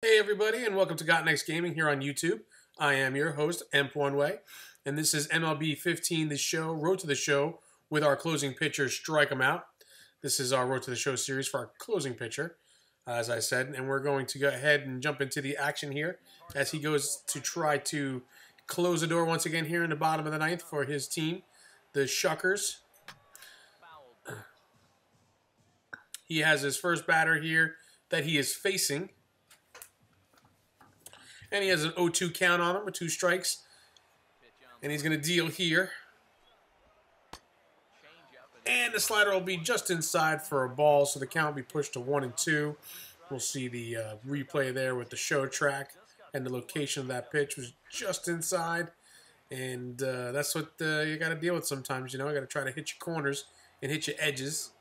Hey everybody, and welcome to Got Next Gaming here on YouTube. I am your host, Emp One Way, and this is MLB 15, the show, Road to the Show, with our closing pitcher, Strikum Out. This is our Road to the Show series for our closing pitcher, as I said, and we're going to go ahead and jump into the action here as he goes to try to close the door once again here in the bottom of the ninth for his team, the Shuckers. He has his first batter here that he is facing. And he has an 0-2 count on him with 2 strikes. And he's going to deal here. And the slider will be just inside for a ball, so the count will be pushed to 1-2. We'll see the replay there with the show track. And the location of that pitch was just inside. And that's what you got to deal with sometimes, you know. You got to try to hit your corners and hit your edges.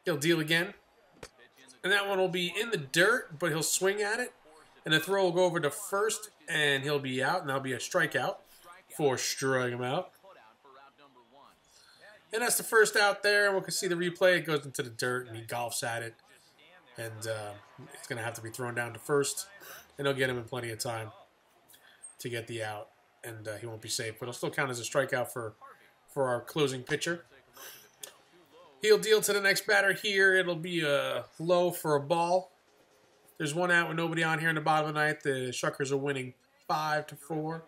He'll deal again. And that one will be in the dirt, but he'll swing at it. And the throw will go over to first, and he'll be out, and that'll be a strikeout for Strikum Out. And that's the first out there, and we can see the replay. It goes into the dirt, and he golfs at it. And it's going to have to be thrown down to first, and they'll get him in plenty of time to get the out. And he won't be safe, but it'll still count as a strikeout for our closing pitcher. He'll deal to the next batter here. It'll be a low for a ball. There's one out with nobody on here in the bottom of the ninth. The Shuckers are winning 5-4.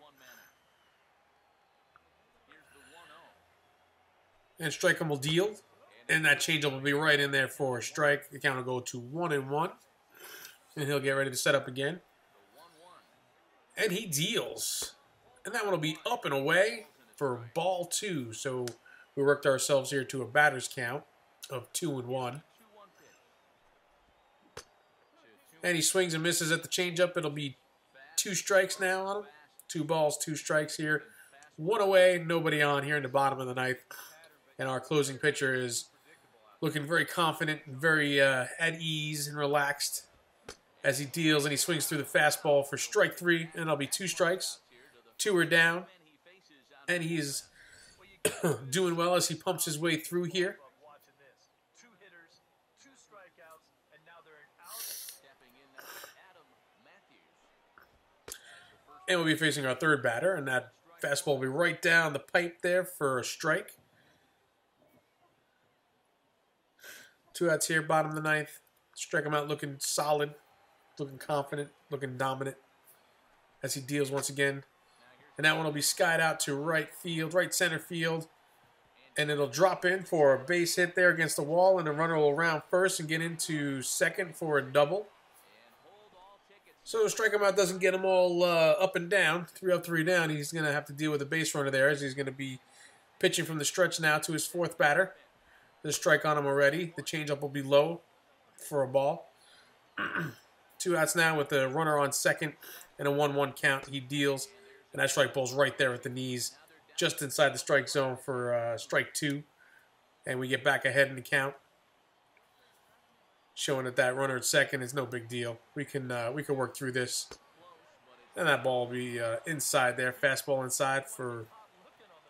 And Strikum will deal. And that changeup will be right in there for a strike. The count will go to 1-1. And he'll get ready to set up again. And he deals. And that one will be up and away for ball 2. So we worked ourselves here to a batter's count of 2-1. And he swings and misses at the changeup. It'll be 2 strikes now on him. 2 balls, 2 strikes here. 1 away, nobody on here in the bottom of the ninth. And our closing pitcher is looking very confident, very at ease and relaxed as he deals and he swings through the fastball for strike 3. And it'll be 2 strikes. 2 are down. And he's doing well as he pumps his way through here. And we'll be facing our third batter, and that fastball will be right down the pipe there for a strike. 2 outs here, bottom of the ninth. Strikum Out looking solid, looking confident, looking dominant as he deals once again. And that one will be skied out to right field, right center field. And it'll drop in for a base hit there against the wall, and the runner will round first and get into second for a double. So Strikum Out doesn't get them all up and down, 3 up, 3 down. He's going to have to deal with a base runner there as he's going to be pitching from the stretch now to his 4th batter. There's a strike on him already. The changeup will be low for a ball. 2 outs now with the runner on second and a 1-1 count. He deals, and that strike ball's right there at the knees, just inside the strike zone for strike 2. And we get back ahead in the count, showing that runner at second is no big deal. We can work through this. And that ball will be inside there. Fastball inside for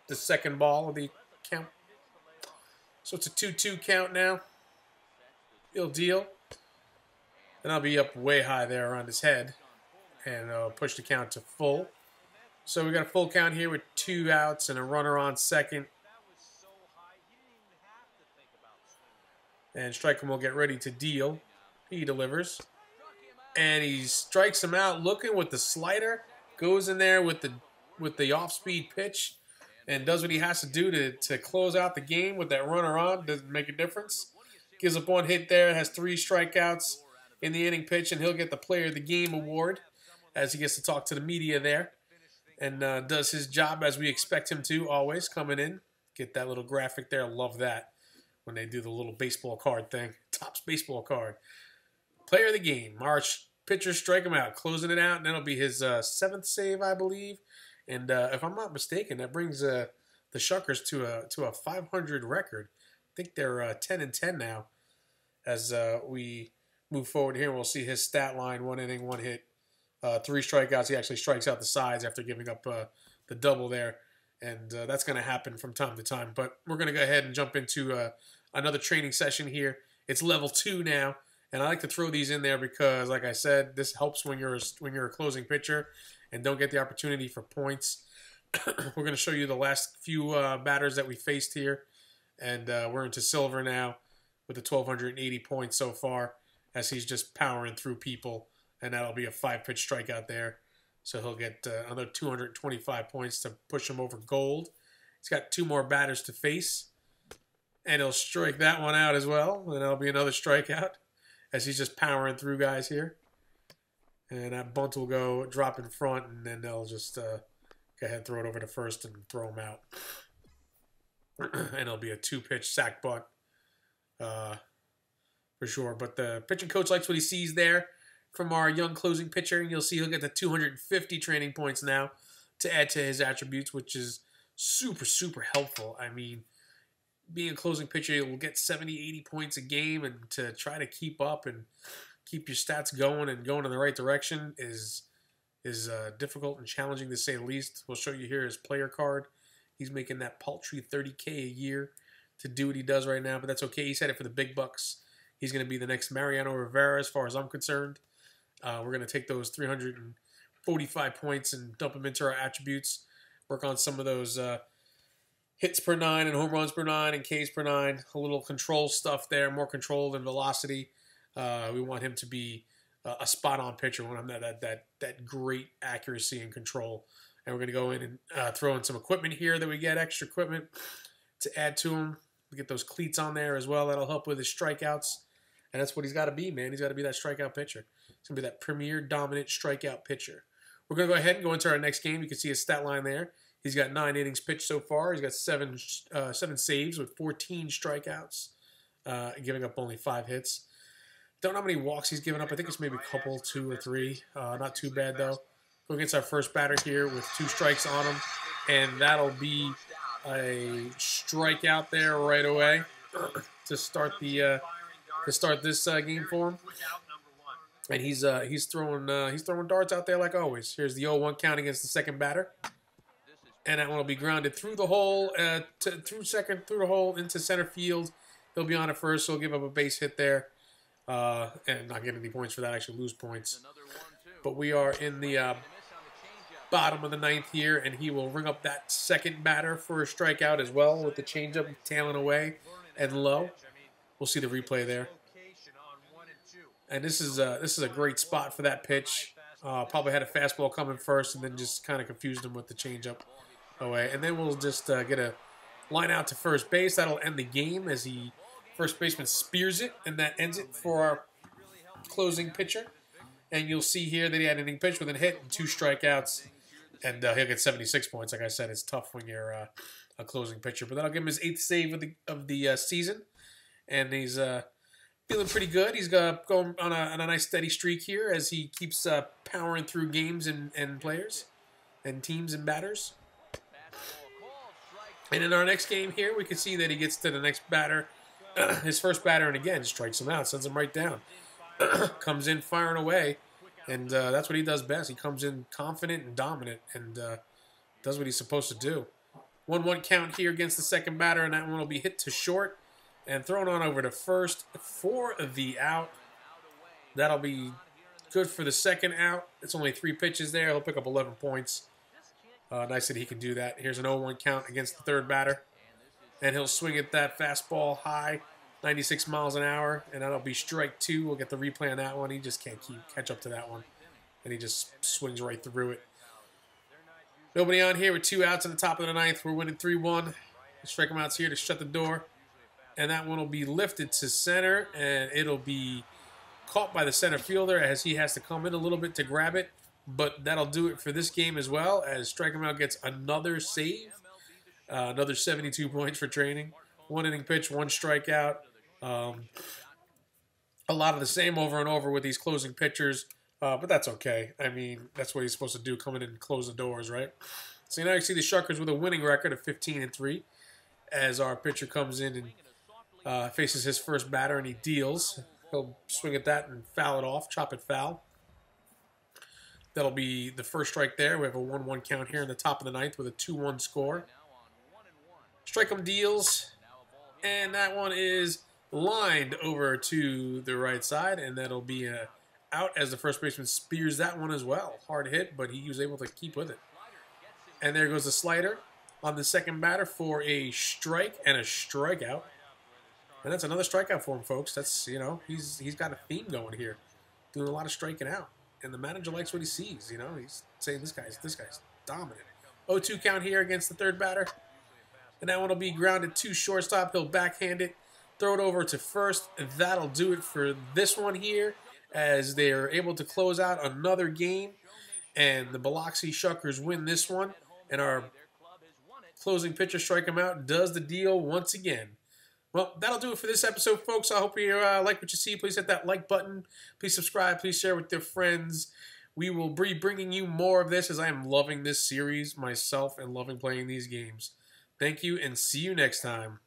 the second ball of the count. So it's a 2-2 count now. He'll deal. And I'll be up way high there around his head. And push the count to full. So we got a full count here with 2 outs and a runner on second. And Strikum will get ready to deal. He delivers. And he strikes him out looking with the slider. Goes in there with the off-speed pitch. And does what he has to do to close out the game with that runner on. Doesn't make a difference. Gives up 1 hit there. Has 3 strikeouts in the inning pitch. And he'll get the Player of the Game award as he gets to talk to the media there. And does his job as we expect him to, always coming in. Get that little graphic there. Love that. When they do the little baseball card thing. Topps baseball card. Player of the game. Our pitcher Strikum Out. Closing it out. And that'll be his 7th save, I believe. And if I'm not mistaken, that brings the Shuckers to a 500 record. I think they're 10-10 now. As we move forward here, we'll see his stat line. 1 inning, 1 hit. 3 strikeouts. He actually strikes out the sides after giving up the double there. And that's going to happen from time to time. But we're going to go ahead and jump into another training session here. It's level 2 now And I like to throw these in there because, like I said, this helps when you're a closing pitcher and don't get the opportunity for points. We're going to show you the last few batters that we faced here, and we're into silver now with the 1,280 points so far, as he's just powering through people, and that'll be a 5-pitch strikeout there. So he'll get another 225 points to push him over gold. He's got 2 more batters to face, and he'll strike that one out as well, and that'll be another strikeout, as he's just powering through guys here. And that bunt will go drop in front, and then they'll just go ahead and throw it over to first and throw him out. And it'll be a 2-pitch sack bunt for sure. But the pitching coach likes what he sees there from our young closing pitcher. And you'll see he'll get the 250 training points now to add to his attributes, which is super, super helpful. I mean, being a closing pitcher, you'll get 70, 80 points a game, and to try to keep up and keep your stats going and going in the right direction is difficult and challenging, to say the least. We'll show you here his player card. He's making that paltry $30K a year to do what he does right now, but that's okay. He's headed for the big bucks. He's going to be the next Mariano Rivera as far as I'm concerned. We're going to take those 345 points and dump them into our attributes, work on some of those hits per 9 and home runs per 9 and Ks per 9, a little control stuff there, more control than velocity. We want him to be a spot-on pitcher. We want him that great accuracy and control. And we're going to go in and throw in some equipment here that we get, extra equipment to add to him. We get those cleats on there as well. That'll help with his strikeouts. And that's what he's got to be, man. He's got to be that strikeout pitcher. He's going to be that premier dominant strikeout pitcher. We're going to go ahead and go into our next game. You can see his stat line there. He's got 9 innings pitched so far. He's got 7 saves with 14 strikeouts, giving up only 5 hits. Don't know how many walks he's given up. I think it's maybe a couple, 2 or 3. Not too bad, though. Go against our first batter here with 2 strikes on him. And that'll be a strikeout there right away to start this game for him. And he's throwing darts out there like always. Here's the 0-1 count against the second batter. And that one will be grounded through the hole, through the hole into center field. He'll be on at first, so he'll give up a base hit there. And not get any points for that, actually lose points. But we are in the bottom of the 9th here, and he will ring up that second batter for a strikeout as well with the changeup tailing away and low. We'll see the replay there. And this is a great spot for that pitch. Probably had a fastball coming first and then just kind of confused him with the changeup away. And then we'll just get a line out to first base. That'll end the game as first baseman spears it, and that ends it for our closing pitcher. And you'll see here that he had an inning pitch with a hit and 2 strikeouts, and he'll get 76 points. Like I said, it's tough when you're a closing pitcher, but that'll give him his 8th save of the season, and he's feeling pretty good. He's going on a nice steady streak here as he keeps powering through games and players and teams and batters. And in our next game here, we can see that he gets to the next batter. His first batter, and again, strikes him out, sends him right down. Comes in firing away, and that's what he does best. He comes in confident and dominant and does what he's supposed to do. 1-1 count here against the second batter, and that one will be hit to short and thrown on over to first for the out. That'll be good for the second out. It's only 3 pitches there. He'll pick up 11 points. Nice that he can do that. Here's an 0-1 count against the third batter. And he'll swing at that fastball high, 96 miles an hour, and that'll be strike 2. We'll get the replay on that one. He just can't catch up to that one, and he just swings right through it. Nobody on here with 2 outs in the top of the 9th. We're winning 3-1. Strikum Out's here to shut the door, and that one will be lifted to center, and it'll be caught by the center fielder as he has to come in a little bit to grab it, but that'll do it for this game as well, as Strikum Out gets another save. Another 72 points for training. 1 inning pitch, 1 strikeout. A lot of the same over and over with these closing pitchers, but that's okay. I mean, that's what he's supposed to do, come in and close the doors, right? So now you see the Sharkers with a winning record of 15-3 as our pitcher comes in and faces his first batter and he deals. He'll swing at that and foul it off, chop it foul. That'll be the first strike there. We have a 1-1 count here in the top of the 9th with a 2-1 score. Strikum deals, and that one is lined over to the right side, and that'll be a out as the first baseman spears that one as well. Hard hit, but he was able to keep with it. And there goes the slider on the second batter for a strike and a strikeout. And that's another strikeout for him, folks. That's, you know, he's got a theme going here, doing a lot of striking out. And the manager likes what he sees, you know. He's saying this guy's dominant. 0-2 count here against the third batter. And that one will be grounded to shortstop. He'll backhand it, throw it over to first. And that'll do it for this one here, as they are able to close out another game. And the Biloxi Shuckers win this one. And our closing pitcher, Strikum Out, does the deal once again. Well, that'll do it for this episode, folks. I hope you like what you see. Please hit that like button. Please subscribe. Please share with your friends. We will be bringing you more of this, as I am loving this series myself and loving playing these games. Thank you, and see you next time.